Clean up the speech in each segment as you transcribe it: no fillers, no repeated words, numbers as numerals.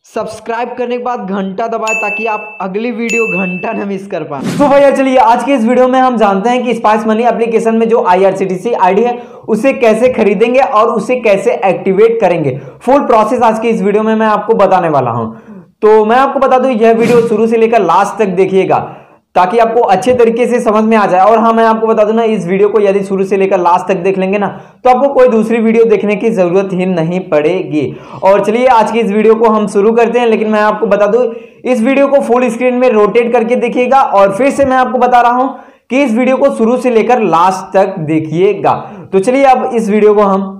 Subscribe करने के बाद घंटा दबाएं ताकि आप अगली वीडियो घंटा न मिस कर पाए। तो भैया चलिए आज के इस वीडियो में हम जानते हैं कि स्पाइस मनी एप्लीकेशन में जो IRCTC आईडी है उसे कैसे खरीदेंगे और उसे कैसे एक्टिवेट करेंगे। फुल प्रोसेस आज की इस वीडियो में मैं आपको बताने वाला हूं। तो मैं आपको बता दूं यह वीडियो शुरू से लेकर लास्ट तक देखिएगा ताकि आपको अच्छे तरीके से समझ में आ जाए। और हाँ, मैं आपको बता दूं ना, इस वीडियो को यदि शुरू से लेकर लास्ट तक देख लेंगे ना तो आपको कोई दूसरी वीडियो देखने की जरूरत ही नहीं पड़ेगी। और चलिए आज की इस वीडियो को हम शुरू करते हैं। लेकिन मैं आपको बता दूं इस वीडियो को फुल स्क्रीन में रोटेट करके देखिएगा और फिर से मैं आपको बता रहा हूं कि इस वीडियो को शुरू से लेकर लास्ट तक देखिएगा। तो चलिए अब इस वीडियो को हम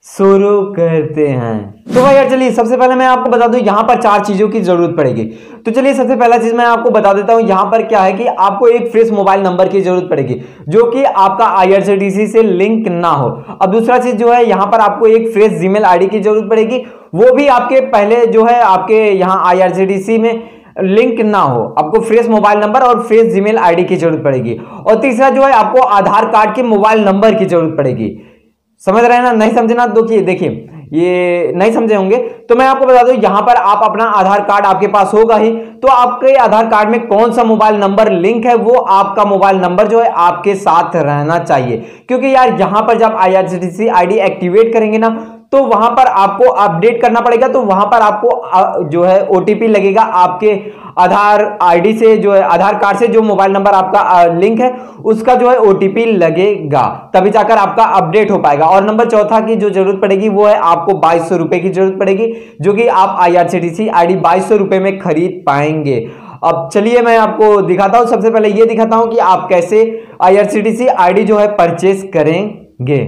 शुरू करते हैं। तो भैया चलिए सबसे पहले मैं आपको बता दूं यहां पर 4 चीजों की जरूरत पड़ेगी। तो चलिए सबसे पहला चीज मैं आपको बता देता हूं, यहां पर क्या है कि आपको एक फ्रेश मोबाइल नंबर की जरूरत पड़ेगी जो कि आपका IRCTC से लिंक ना हो। अब दूसरा चीज जो है, यहां पर आपको एक फ्रेश जीमेल आईडी की जरूरत पड़ेगी, वो भी आपके पहले जो है आपके यहां IRCTC में लिंक ना हो। आपको फ्रेश मोबाइल नंबर और फ्रेश जीमेल आईडी की जरूरत पड़ेगी। और तीसरा जो है आपको आधार कार्ड के मोबाइल नंबर की जरूरत पड़ेगी। समझ रहे हैं ना? नहीं समझना तो देखिए ये नहीं समझे होंगे तो मैं आपको बता दूं यहां पर आप अपना आधार कार्ड आपके पास होगा ही, तो आपके आधार कार्ड में कौन सा मोबाइल नंबर लिंक है वो आपका मोबाइल नंबर जो है आपके साथ रहना चाहिए। क्योंकि यार यहां पर जब IRCTC आईडी एक्टिवेट करेंगे ना तो वहां पर आपको अपडेट करना पड़ेगा। तो वहां पर आपको जो है OTP लगेगा आपके आधार आईडी से, जो है आधार कार्ड से जो मोबाइल नंबर आपका लिंक है उसका जो है OTP लगेगा, तभी जाकर आपका अपडेट हो पाएगा। और नंबर चौथा की जो जरूरत पड़ेगी वो है आपको 2200 रुपए की जरूरत पड़ेगी, जो कि आप IRCTC आईडी 2200 रुपए में खरीद पाएंगे। अब चलिए मैं आपको दिखाता हूं। सबसे पहले ये दिखाता हूं कि आप कैसे IRCTC आईडी जो है परचेस करेंगे।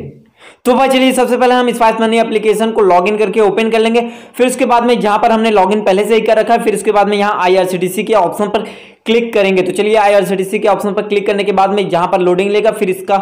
तो भाई चलिए सबसे पहले हम स्पाइस मनी एप्लीकेशन को लॉगिन करके ओपन कर लेंगे। फिर उसके बाद में यहां पर हमने लॉगिन पहले से ही कर रखा है। फिर उसके बाद में यहां IRCTC के ऑप्शन पर क्लिक करेंगे। तो चलिए IRCTC के ऑप्शन पर क्लिक करने के बाद में यहां पर लोडिंग लेगा। फिर इसका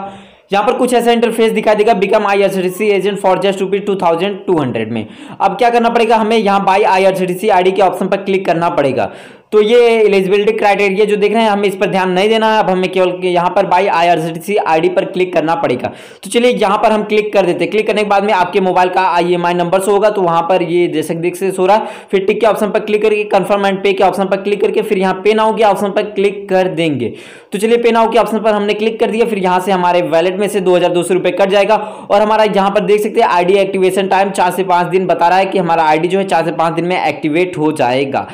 यहां पर कुछ ऐसा इंटरफेस दिखाई देगा, become IRCTC agent for just ₹2200 में। अब क्या करना पड़ेगा, हमें यहां बाय IRCTC आईडी के ऑप्शन पर क्लिक करना पड़ेगा। तो ये एलिजिबिलिटी क्राइटेरिया जो देख रहे हैं हमें इस पर ध्यान नहीं देना है। अब हमें केवल यहाँ पर बाय IRCTC आईडी पर क्लिक करना पड़ेगा। तो चलिए यहाँ पर हम क्लिक कर देते हैं। क्लिक करने के बाद में आपके मोबाइल का IMI नंबर शो होगा, तो वहां पर ये जैसे देख से शो रहा है। फिर टिक के ऑप्शन पर क्लिक करके कंफर्म एंड पे के ऑप्शन पर क्लिक करके फिर यहाँ पे नाउ के ऑप्शन पर क्लिक कर देंगे। तो चलिए पे नाउ के ऑप्शन पर हमने क्लिक कर दिया। फिर यहाँ से हमारे वैलेट में से 2200 रुपए कट जाएगा। और हमारा यहाँ पर देख सकते हैं आईडी एक्टिवेशन टाइम 4 से 5 दिन बता रहा है कि हमारा आईडी जो है 4 से 5 दिन में एक्टिवेट हो जाएगा।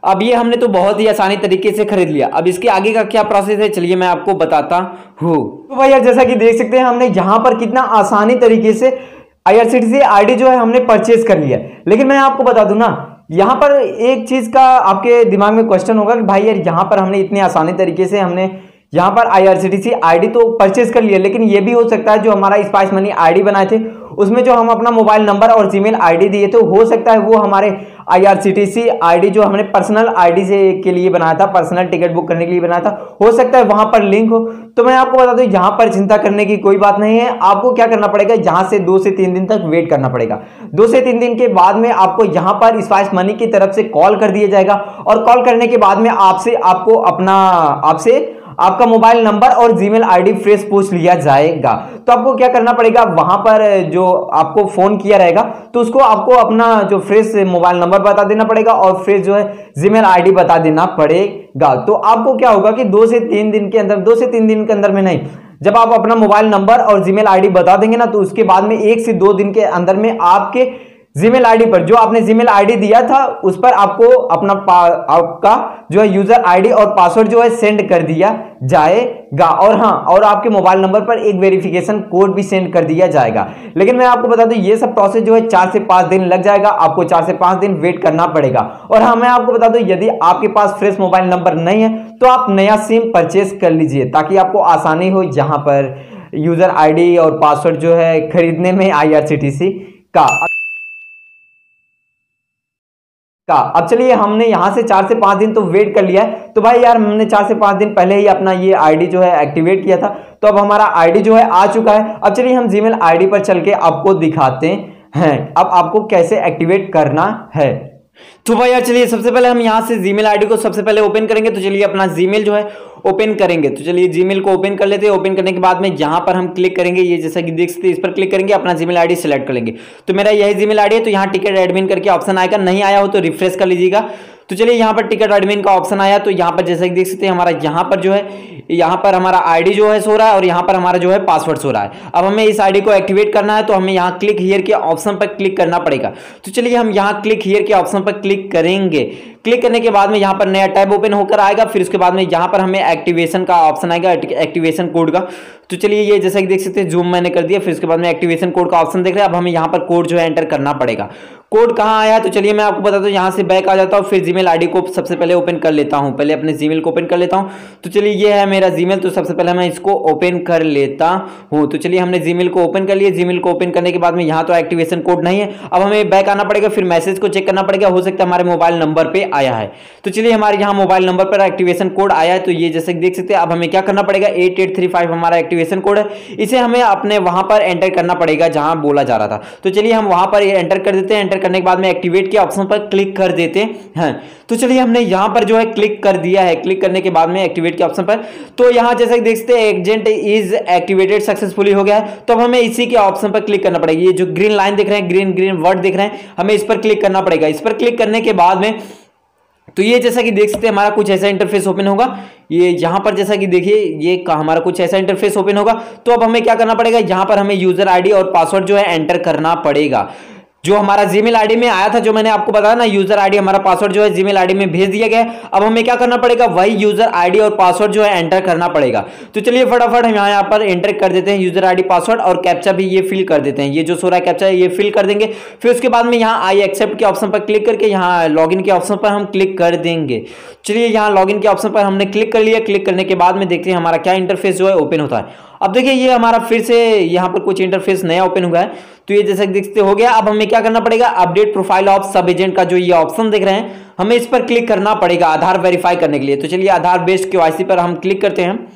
अब ये हमने तो बहुत ही आसानी तरीके से खरीद लिया। अब इसके आगे का क्या प्रोसेस है चलिए मैं आपको बताता हूँ। तो भैया जैसा कि देख सकते हैं हमने यहाँ पर कितना आसानी तरीके से IRCTC आईडी जो है हमने परचेज कर लिया। लेकिन मैं आपको बता दूं ना, यहाँ पर एक चीज का आपके दिमाग में क्वेश्चन होगा कि भाई यार यहाँ पर हमने इतने आसानी तरीके से हमने यहाँ पर IRCTC आईडी तो परचेज कर लिया, लेकिन ये भी हो सकता है जो हमारा स्पाइस मनी आईडी बनाए थे उसमें जो हम अपना मोबाइल नंबर और जीमेल आईडी दिए थे हो सकता है वो हमारे IRCTC आईडी जो हमने पर्सनल आईडी से के लिए बनाया था, पर्सनल टिकट बुक करने के लिए बनाया था, हो सकता है वहां पर लिंक हो। तो मैं आपको बता दूं यहाँ पर चिंता करने की कोई बात नहीं है। आपको क्या करना पड़ेगा, यहाँ से 2 से 3 दिन तक वेट करना पड़ेगा। 2 से 3 दिन के बाद में आपको यहाँ पर स्पाइस मनी की तरफ से कॉल कर दिया जाएगा। और कॉल करने के बाद में आपसे आपका मोबाइल नंबर और जीमेल आईडी फ्रेश पूछ लिया जाएगा। तो आपको क्या करना पड़ेगा, वहां पर जो आपको फोन किया रहेगा तो उसको आपको अपना जो फ्रेश मोबाइल नंबर बता देना पड़ेगा और फ्रेश जो है जीमेल आईडी बता देना पड़ेगा। तो आपको क्या होगा कि 2 से 3 दिन के अंदर में नहीं, जब आप अपना मोबाइल नंबर और जीमेल आईडी बता देंगे ना तो उसके बाद में 1 से 2 दिन के अंदर में आपके जीमेल आईडी पर जो आपने जीमेल आईडी दिया था उस पर आपको आपका जो है यूजर आईडी और पासवर्ड जो है सेंड कर दिया जाएगा। और हाँ, और आपके मोबाइल नंबर पर एक वेरिफिकेशन कोड भी सेंड कर दिया जाएगा। लेकिन मैं आपको बता दूं ये सब प्रोसेस जो है 4 से 5 दिन लग जाएगा। आपको 4 से 5 दिन वेट करना पड़ेगा। और हाँ, मैं आपको बता दूं यदि आपके पास फ्रेश मोबाइल नंबर नहीं है तो आप नया सिम परचेस कर लीजिए ताकि आपको आसानी हो यहाँ पर यूजर आईडी और पासवर्ड जो है खरीदने में IRCTC का। अब चलिए हमने यहां से 4 से 5 दिन तो वेट कर लिया है। तो भाई यार हमने 4 से 5 दिन पहले ही अपना ये आईडी जो है एक्टिवेट किया था, तो अब हमारा आईडी जो है आ चुका है। अब चलिए हम जीमेल आईडी पर चल के आपको दिखाते हैं अब आपको कैसे एक्टिवेट करना है। तो भाई यार चलिए सबसे पहले हम यहाँ से जीमेल आईडी को सबसे पहले ओपन करेंगे। तो चलिए अपना जीमेल जो है ओपन करेंगे। तो चलिए जीमेल को ओपन कर लेते हैं। ओपन करने के बाद में यहाँ पर हम क्लिक करेंगे, ये जैसा कि देख सकते हैं, इस पर क्लिक करेंगे, अपना जीमेल आईडी सिलेक्ट कर लेंगे। तो मेरा यही जीमेल आईडी है, तो यहाँ टिकट एडमिन करके ऑप्शन आएगा, नहीं आया हो तो रिफ्रेश कर लीजिएगा। तो चलिए यहाँ पर टिकट एडमिन का ऑप्शन आया, तो यहाँ पर जैसा कि देख सकते हैं हमारा यहाँ पर जो है, यहाँ पर हमारा आईडी जो है सो रहा है और यहाँ पर हमारा जो है पासवर्ड सो रहा है। अब हमें इस आईडी को एक्टिवेट करना है, तो हमें यहाँ क्लिक हियर के ऑप्शन पर क्लिक करना पड़ेगा। तो चलिए हम यहाँ क्लिक हियर के ऑप्शन पर क्लिक करेंगे। क्लिक करने के बाद में यहाँ पर नया टैब ओपन होकर आएगा। फिर उसके बाद में यहाँ पर हमें एक्टिवेशन का ऑप्शन आएगा, एक्टिवेशन कोड का। तो चलिए ये जैसा कि देख सकते हैं जूम मैंने कर दिया। फिर उसके बाद में एक्टिवेशन कोड का ऑप्शन देख रहे हैं। अब हमें यहाँ पर कोड जो है एंटर करना पड़ेगा। कोड कहाँ आया, तो चलिए मैं आपको बताता हूँ। यहाँ से बैक आ जाता हूँ, फिर जीमेल आईडी को सबसे पहले ओपन कर लेता हूँ। पहले अपने जीमेल को ओपन कर लेता हूँ। तो चलिए ये है मेरा जीमेल, तो सबसे पहले मैं इसको ओपन कर लेता हूँ। तो चलिए हमने जीमेल को ओपन कर लिया। जीमेल को ओपन करने के बाद में यहाँ तो एक्टिवेशन कोड नहीं है। अब हमें बैक आना पड़ेगा, फिर मैसेज को चेक करना पड़ेगा, हो सकता है हमारे मोबाइल नंबर पे आया है। तो चलिए हमारे यहाँ मोबाइल नंबर पर एक्टिवेशन कोड आया है। तो ये जैसे देख सकते हैं, अब हमें क्या करना पड़ेगा, 8835 हमारा एक्टिवेशन कोड है। इसे हमें अपने वहां पर एंटर करना पड़ेगा जहां बोला जा रहा था। तो चलिए हम वहां पर एंटर कर देते हैं। एंटर करने के बाद में एक्टिवेट के ऑप्शन पर क्लिक कर देते हैं। तो चलिए हमने यहां पर जो है क्लिक कर दिया है। क्लिक करने के बाद में एक्टिवेट के ऑप्शन पर, तो यहां जैसे देख सकते हैं एजेंट इज एक्टिवेटेड सक्सेसफुली हो गया है। तो अब हमें इसी के ऑप्शन पर क्लिक करना पड़ेगा। ये जो ग्रीन लाइन दिख रहे हैं, ग्रीन ग्रीन वर्ड दिख रहे हैं, हमें इस पर क्लिक करना पड़ेगा। इस पर क्लिक करने के बाद में तो ये जैसा कि देख सकते हैं हमारा कुछ ऐसा इंटरफेस ओपन होगा। ये यहां पर जैसा कि देखिए ये हमारा कुछ ऐसा इंटरफेस ओपन होगा। तो अब हमें क्या करना पड़ेगा, यहां पर हमें यूजर आईडी और पासवर्ड जो है एंटर करना पड़ेगा। जो हमारा जीमेल आईडी में आया था, जो मैंने आपको बताया ना, यूजर आईडी हमारा पासवर्ड जो है जीमेल आईडी में भेज दिया गया है। अब हमें क्या करना पड़ेगा, वही यूजर आईडी और पासवर्ड जो है एंटर करना पड़ेगा। तो चलिए फटाफट हम यहाँ पर एंटर कर देते हैं यूजर आईडी पासवर्ड, और कैप्चा भी ये फिल कर देते हैं। ये जो सो रहा है कैप्चा ये फिल कर देंगे। फिर उसके बाद में यहाँ आई एक्सेप्ट के ऑप्शन पर क्लिक करके यहाँ लॉगिन के ऑप्शन पर हम क्लिक कर देंगे। चलिए यहाँ लॉगिन के ऑप्शन पर हमने क्लिक कर लिया। क्लिक करने के बाद में देखते हैं हमारा क्या इंटरफेस जो है ओपन होता है। अब देखिए ये हमारा फिर से यहाँ पर कुछ इंटरफेस नया ओपन हुआ है। तो ये जैसे देखते हो गया। अब हमें क्या करना पड़ेगा, अपडेट प्रोफाइल ऑफ सब एजेंट का जो ये ऑप्शन देख रहे हैं, हमें इस पर क्लिक करना पड़ेगा आधार वेरीफाई करने के लिए। तो चलिए आधार बेस्ड केवाईसी पर हम क्लिक करते हैं।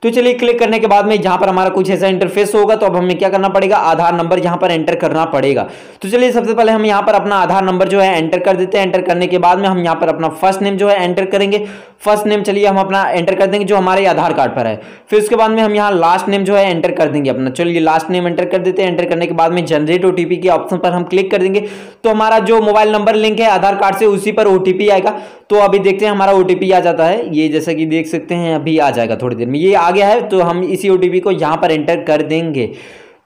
तो चलिए क्लिक करने के बाद में यहाँ पर हमारा कुछ ऐसा इंटरफेस होगा। तो अब हमें क्या करना पड़ेगा, आधार नंबर यहाँ पर एंटर करना पड़ेगा। तो चलिए सबसे पहले हम यहाँ पर अपना आधार नंबर जो है एंटर कर देते हैं। एंटर करने के बाद में हम यहाँ पर अपना फर्स्ट नेम जो है एंटर करेंगे। फर्स्ट नेम चलिए हम अपना एंटर कर देंगे जो हमारे आधार कार्ड पर है। फिर उसके बाद में हम यहाँ लास्ट नेम जो है एंटर कर देंगे अपना। चलिए लास्ट नेम एंटर कर देते हैं। एंटर करने के बाद में जनरेट ओटीपी के ऑप्शन पर हम क्लिक कर देंगे। तो हमारा जो मोबाइल नंबर लिंक है आधार कार्ड से, उसी पर ओटीपी आएगा। तो अभी देखते हैं हमारा ओटीपी आ जाता है। ये जैसा कि देख सकते हैं अभी आ जाएगा थोड़ी देर में, ये आ गया है। तो हम इसी ओटीपी को यहाँ पर एंटर कर देंगे।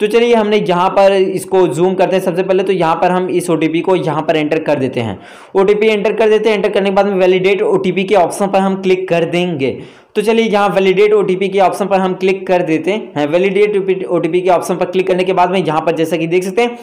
तो चलिए हमने यहाँ पर इसको जूम करते हैं सबसे पहले। तो यहाँ पर हम इस ओटीपी को यहाँ पर एंटर कर देते हैं। ओटीपी एंटर कर देते हैं। एंटर करने के बाद में वैलिडेट ओटीपी के ऑप्शन पर हम क्लिक कर देंगे। तो चलिए यहाँ वैलिडेट ओटीपी के ऑप्शन पर हम क्लिक कर देते हैं। वैलिडेट ओटीपी के ऑप्शन पर क्लिक करने के बाद में यहाँ पर जैसा कि देख सकते हैं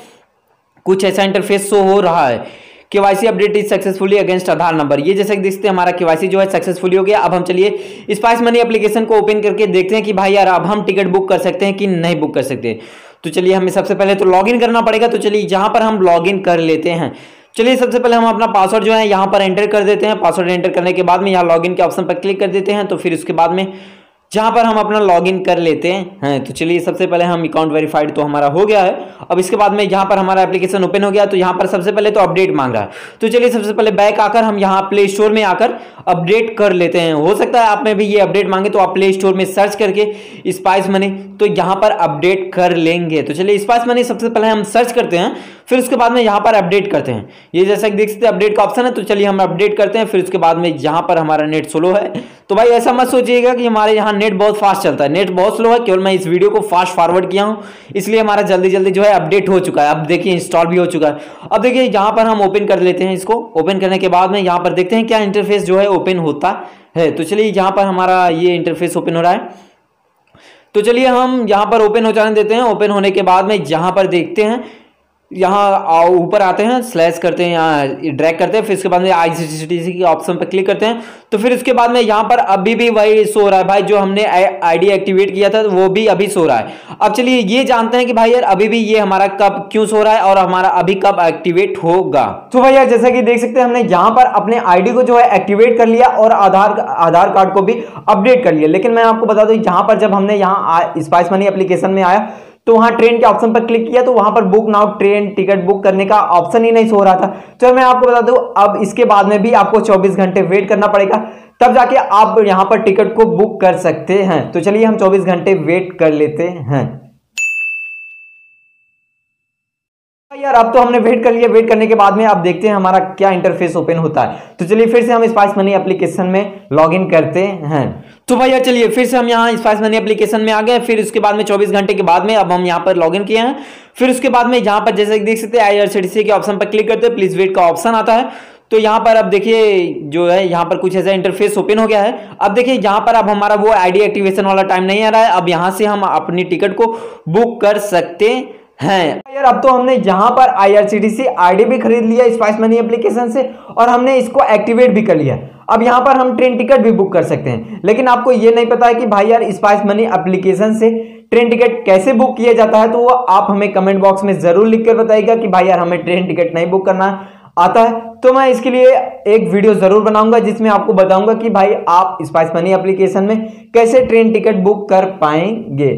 कुछ ऐसा इंटरफेस शो हो रहा है। KYC update is successfully against Aadhaar number. ये जैसे कि देखते हैं हमारा केवाईसी जो है सक्सेसफुली हो गया। अब हम चलिए स्पाइस मनी एप्लीकेशन को ओपन करके देखते हैं कि भाई यार अब हम टिकट बुक कर सकते हैं कि नहीं बुक कर सकते। तो चलिए हमें सबसे पहले तो लॉगिन करना पड़ेगा। तो चलिए यहाँ पर हम लॉगिन कर लेते हैं। चलिए सबसे पहले हम अपना पासवर्ड जो है यहाँ पर एंटर कर देते हैं। पासवर्ड एंटर करने के बाद में यहाँ लॉगिन के ऑप्शन पर क्लिक कर देते हैं। तो फिर उसके बाद में जहां पर हम अपना लॉगिन कर लेते हैं। तो चलिए सबसे पहले हम अकाउंट वेरीफाइड तो हमारा हो गया है। अब इसके बाद में यहाँ पर हमारा एप्लीकेशन ओपन हो गया। तो यहाँ पर सबसे पहले तो अपडेट मांग रहा है। तो चलिए सबसे पहले बैक आकर हम यहाँ प्ले स्टोर में आकर अपडेट कर लेते हैं। हो सकता है आप में भी ये अपडेट मांगे, तो आप प्ले स्टोर में सर्च करके स्पाइस मनी तो यहाँ पर अपडेट कर लेंगे। तो चलिए स्पाइस मनी सबसे पहले हम सर्च करते हैं, फिर उसके बाद में यहाँ पर अपडेट करते हैं। ये जैसा कि देख सकते हैं अपडेट का ऑप्शन है। तो चलिए हम अपडेट करते हैं। फिर उसके बाद में यहाँ पर हमारा नेट स्लो है। तो भाई ऐसा मत सोचिएगा कि हमारे यहाँ नेट बहुत फास्ट चलता है, नेट बहुत स्लो है। केवल मैं इस वीडियो को फास्ट फॉरवर्ड किया हूँ, इसलिए हमारा जल्दी जल्दी जो है अपडेट हो चुका है। अब देखिए इंस्टॉल भी हो चुका है। अब देखिए यहाँ पर हम ओपन कर लेते हैं इसको। ओपन करने के बाद में यहाँ पर देखते हैं क्या इंटरफेस जो है ओपन होता है। तो चलिए यहाँ पर हमारा ये इंटरफेस ओपन हो रहा है। तो चलिए हम यहाँ पर ओपन हो जाने देते हैं। ओपन होने के बाद में यहाँ पर देखते हैं, यहाँ ऊपर आते हैं, स्लैश करते हैं, यहाँ ड्रैग करते हैं। फिर उसके बाद में आईआरसीटीसी के ऑप्शन पर क्लिक करते हैं। तो फिर उसके बाद में यहाँ पर अभी भी वही सो रहा है भाई, जो हमने आईडी एक्टिवेट किया था वो भी अभी सो रहा है। अब चलिए ये जानते हैं कि भाई यार अभी भी ये हमारा कब क्यों सो रहा है और हमारा अभी कब एक्टिवेट होगा। तो भाई यार जैसा कि देख सकते हैं हमने यहाँ पर अपने आईडी को जो है एक्टिवेट कर लिया और आधार कार्ड को भी अपडेट कर लिया। लेकिन मैं आपको बता दूं यहाँ पर जब हमने यहाँ स्पाइस मनी एप्लीकेशन में आया तो वहां ट्रेन के ऑप्शन पर क्लिक किया तो वहां पर book now train ticket book करने का ऑप्शन ही नहीं शो हो रहा था। तो मैं आपको बता दूं, अब इसके बाद में भी आपको 24 घंटे वेट करना पड़ेगा, तब जाके आप यहां पर टिकट को बुक कर सकते हैं। तो चलिए हम 24 घंटे वेट कर लेते हैं। यार अब तो हमने वेट कर लिया, वेट करने के बाद में अब देखते हैं हमारा क्या इंटरफेस ओपन होता है। तो चलिए फिर से हम स्पाइस मनी एप्लीकेशन में लॉगिन करते हैं। तो भैया चलिए फिर से हम यहाँ स्पाइस मनी एप्लीकेशन में आ गए। फिर उसके बाद में 24 घंटे के बाद में अब हम यहाँ पर लॉगिन किए हैं। फिर उसके बाद में यहाँ पर जैसे देख सकते हैं IRCTC के ऑप्शन पर क्लिक करते हैं, प्लीज वेट का ऑप्शन आता है। तो यहाँ पर अब देखिए जो है यहाँ पर कुछ ऐसा इंटरफेस ओपन हो गया है। अब देखिए यहाँ पर अब हमारा वो आईडी एक्टिवेशन वाला टाइम नहीं आ रहा है। अब यहाँ से हम अपनी टिकट को बुक कर सकते हैं। यार अब तो हमने यहाँ पर IRCTC आईडी भी खरीद लिया स्पाइस मनी एप्लीकेशन से और हमने इसको एक्टिवेट भी कर लिया। अब यहाँ पर हम ट्रेन टिकट भी बुक कर सकते हैं, लेकिन आपको ये नहीं पता है कि भाई यार स्पाइस मनी एप्लीकेशन से ट्रेन टिकट कैसे बुक किया जाता है। तो वो आप हमें कमेंट बॉक्स में जरूर लिख कर बताइएगा कि भाई यार हमें ट्रेन टिकट नहीं बुक करना आता है। तो मैं इसके लिए एक वीडियो जरूर बनाऊंगा जिसमें आपको बताऊंगा कि भाई आप स्पाइस मनी एप्लीकेशन में कैसे ट्रेन टिकट बुक कर पाएंगे।